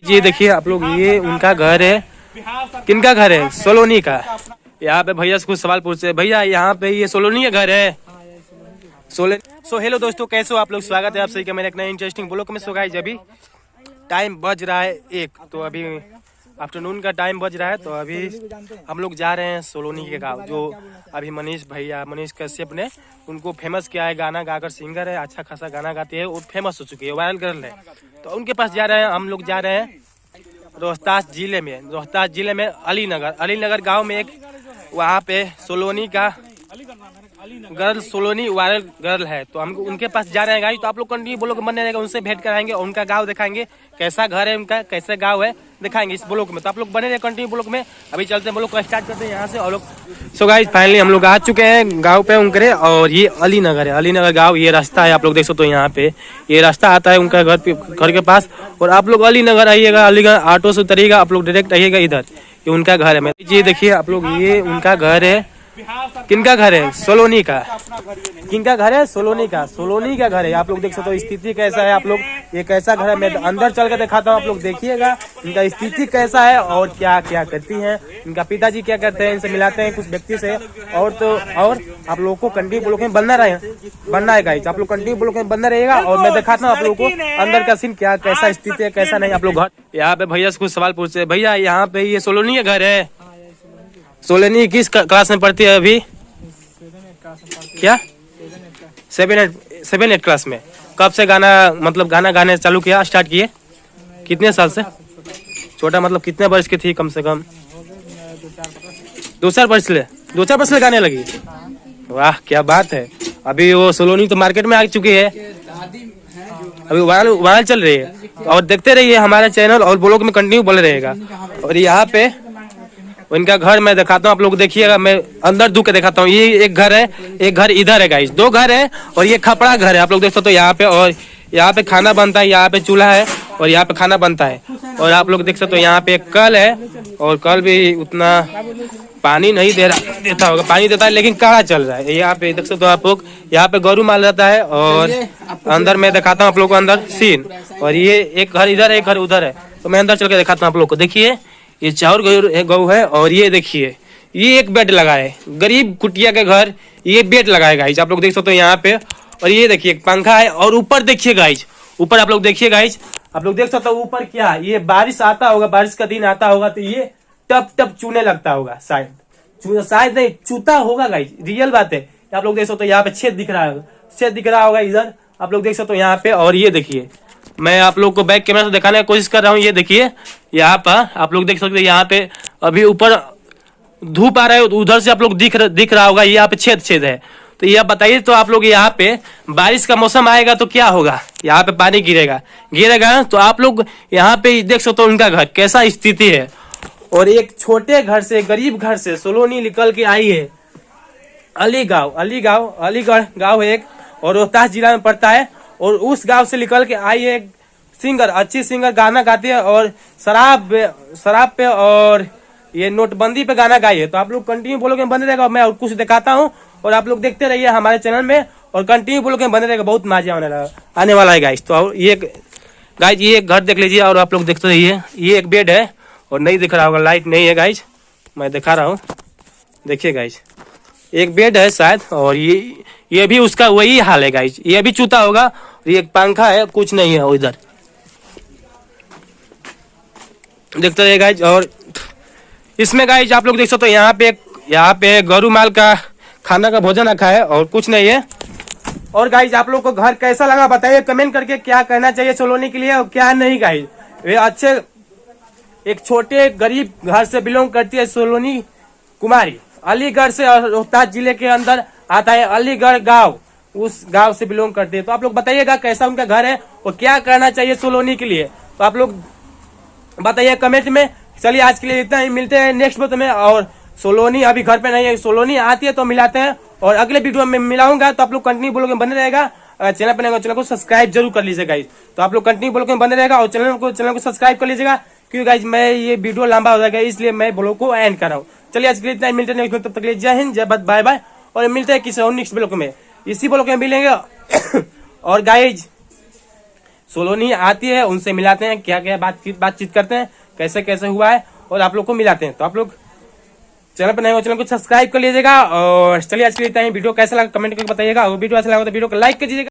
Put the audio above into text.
जी देखिए आप लोग, ये उनका घर है। किनका घर है? सोलोनी का। यहाँ पे भैया से कुछ सवाल पूछते हैं। भैया यहाँ पे ये सोलोनी का घर है? सो हेलो दोस्तों, कैसे हो आप लोग? स्वागत है आप सभी का मेरे एक नए इंटरेस्टिंग ब्लॉग में। सो गाइस अभी टाइम बज रहा है 1, तो अभी आफ्टरनून का टाइम बज रहा है। तो अभी हम लोग जा रहे हैं सोलोनी के गांव, जो अभी मनीष कश्यप ने उनको फेमस किया है। गाना गाकर सिंगर है, अच्छा खासा गाना गाती है, वो फेमस हो चुकी है, वायरल गर्ल है। तो उनके पास जा रहे हैं हम लोग। जा रहे हैं रोहतास जिले में अलीनगर गांव में एक वहाँ पे सोलोनी का गर्ल, सोलोनी वायरल गर्ल है। तो हम उनके पास जा रहे हैं गाइस। तो आप लोग कंटिन्यू ब्लॉग बने रहेगा, उनसे भेंट कराएंगे और उनका गांव दिखाएंगे, कैसा घर है उनका, कैसे गांव है, दिखाएंगे इस ब्लॉग में। तो आप लोग बने रहे कंटिन्यू ब्लॉग में। अभी चलते हैं, ब्लॉग को स्टार्ट करते हैं यहाँ से। और लोग सो गाइस फाइनली हम लोग आ चुके हैं गाँव पे उनके। और ये अलीनगर है, अलीनगर गाँव। ये रास्ता है, आप लोग देख सकते हो यहाँ पे ये रास्ता आता है उनका घर के पास। और आप लोग अलीनगर आइएगा, अलीगढ़ ऑटो से उतरिएगा, आप लोग डायरेक्ट आइएगा इधर। ये उनका घर है। ये देखिए आप लोग, ये उनका घर है। किनका घर है? सोलोनी का। किनका घर है? सोलोनी का घर है। आप लोग देख सकते हो स्थिति कैसा है। आप लोग ये कैसा घर है, मैं अंदर चल कर दिखाता हूँ, आप लोग देखिएगा इनका स्थिति कैसा है और क्या क्या करती हैं इनका पिताजी, क्या करते हैं। इनसे मिलाते हैं कुछ व्यक्ति से। और आप लोग को कंटिन्यू ब्लॉग में बनना है गाइस। आप लोग कंटिन्यू ब्लॉग में बनना रहेगा और मैं दिखाता हूँ आप लोगों को अंदर का सीन, क्या कैसा स्थिति है, कैसा नहीं। आप लोग घर यहाँ पे भैया से कुछ सवाल पूछते हैं। भैया यहाँ पे ये सोलोनी का घर है? सोलोनी किस क्लास में पढ़ती है अभी? क्या 7-8 क्लास में? कब से गाना गाने चालू किया, स्टार्ट किए? कितने साल से? छोटा मतलब कितने वर्ष की थी कम से कम? 2-4 वर्ष से गाने लगी। वाह क्या बात है। अभी वो सोलोनी तो मार्केट में आ चुकी है, अभी वायरल चल रही है। और देखते रहिए हमारे चैनल और ब्लॉग में कंटिन्यू बने रहेगा। और यहाँ पे इनका घर मैं दिखाता हूँ, आप लोग देखिएगा। मैं अंदर दूर के दिखाता हूँ। ये एक घर है, एक घर इधर है गाइस, 2 घर है। और ये खपड़ा घर है, आप लोग देख सकते हो यहाँ पे। और यहाँ पे खाना बनता है, यहाँ पे चूल्हा है और यहाँ पे खाना बनता है। और आप लोग देख सकते हो यहाँ पे एक कल है, और कल भी उतना पानी नहीं देता होगा, पानी देता है लेकिन काढ़ा चल रहा है। यहाँ पे देख सकते हो आप लोग, यहाँ पे गौरू माल रहता है। और अंदर मैं दिखाता हूँ आप लोग को अंदर सीन। और ये एक घर इधर है, एक घर उधर है। तो मैं अंदर चल के दिखाता हूँ आप लोग को। देखिए ये चार गौ है। और ये देखिए ये एक बेड लगा है, गरीब कुटिया के घर ये बेड लगाए गाइज, आप लोग देख सकते हो यहाँ पे। और ये देखिए एक पंखा है। और ऊपर देखिए गाइज, ऊपर आप लोग देखिए गाइज, आप लोग देख सकते हो ऊपर क्या, ये बारिश आता होगा, बारिश का दिन आता होगा तो ये टप टप चूने लगता होगा, शायद नहीं चूता होगा गाइज, रियल बात है। आप लोग देख सकते हो यहाँ पे छेद दिख रहा होगा इधर, आप लोग देख सकते हो यहाँ पे। और ये देखिए मैं आप लोग को बैक कैमरा से दिखाने की कोशिश कर रहा हूँ। ये देखिए यहाँ पर आप लोग देख सकते हैं, यहाँ पे अभी ऊपर धूप आ रहा है, उधर से आप लोग दिख रहा होगा, यहाँ पे छेद है। तो ये बताइए तो आप लोग, यहाँ पे बारिश का मौसम आएगा तो क्या होगा, यहाँ पे पानी गिरेगा। तो आप लोग यहाँ पे देख सकते हो उनका घर कैसा स्थिति है। और एक छोटे घर से, गरीब घर से सोलोनी निकल के आई है अलीगढ़ गाँव है एक, और रोहतास जिला में पड़ता है। और उस गांव से निकल के आई है सिंगर, अच्छी सिंगर, गाना गाती है और शराब पे और ये नोटबंदी पे गाना गाई है। तो आप लोग कंटिन्यू बोलोगे बने रहेगा, मैं और कुछ दिखाता हूँ और आप लोग देखते रहिए हमारे चैनल में और कंटिन्यू बोलोगे बने रहेगा, बहुत मजा आने वाला है गाइस। तो ये गाइस ये एक घर देख लीजिए और आप लोग देखते रहिए। ये एक बेड है और नहीं दिख रहा होगा, लाइट नहीं है गाइस, मैं दिखा रहा हूँ, देखिए गाइस एक बेड है शायद। और ये भी उसका वही हाल है गाइज, ये भी चूता होगा। ये एक पंखा है, कुछ नहीं है उधर, देखते रहिए गाइज। और इसमें गाइज आप लोग देख सकते हो यहाँ पे गौरू माल का खाना का भोजन रखा है और कुछ नहीं है। और गाइज आप लोग को घर कैसा लगा बताइए कमेंट करके, क्या करना चाहिए सोलोनी के लिए और क्या नहीं गाइज। वे अच्छे एक छोटे गरीब घर से बिलोंग करती है सोलोनी कुमारी, अलीगढ़ से, रोहतास जिले के अंदर आता है अलीगढ़ गांव, उस गांव से बिलोंग करते हैं। तो आप लोग बताइएगा कैसा उनका घर है और क्या करना चाहिए सोलोनी के लिए, तो आप लोग बताइए कमेंट में। चलिए आज के लिए इतना ही, मिलते हैं नेक्स्ट वीडियो में। और सोलोनी अभी घर पे नहीं है, सोलोनी आती है तो मिलाते हैं और अगले वीडियो में मिलाऊंगा। तो आप लोग कंटिन्यू ब्लॉग बने रहेगा, चैनल पर नहीं चैनल को सब्सक्राइब जरूर कर लीजिएगा गाइस। तो आप लोग कंटिन्यू ब्लॉग में बने रहेगा और चैनल को सब्सक्राइब कर लीजिएगा, क्योंकि गाइस मैं ये वीडियो लंबा हो जाएगा इसलिए मैं ब्लॉग को एंड कर रहा हूँ। चलिए आज के लिए इतना ही, मिलते हैं नेक्स्ट, तब तक के लिए जय हिंद, जय भारत, बाय बाय। और मिलते हैं किसी और नेक्स्ट ब्लॉग में, इसी ब्लॉग में मिलेंगे। और गाइज सोलोनी आती है, उनसे मिलाते हैं, क्या क्या बातचीत करते हैं, कैसे कैसे हुआ है, और आप लोग को मिलाते हैं। तो आप लोग चैनल पर नए हो, चैनल को सब्सक्राइब कर लीजिएगा। और चलिए आज के लिए इतना ही। वीडियो कैसा लगा कमेंट करके बताइएगा, और वीडियो अच्छा लगा तो वीडियो को लाइक कर दीजिएगा।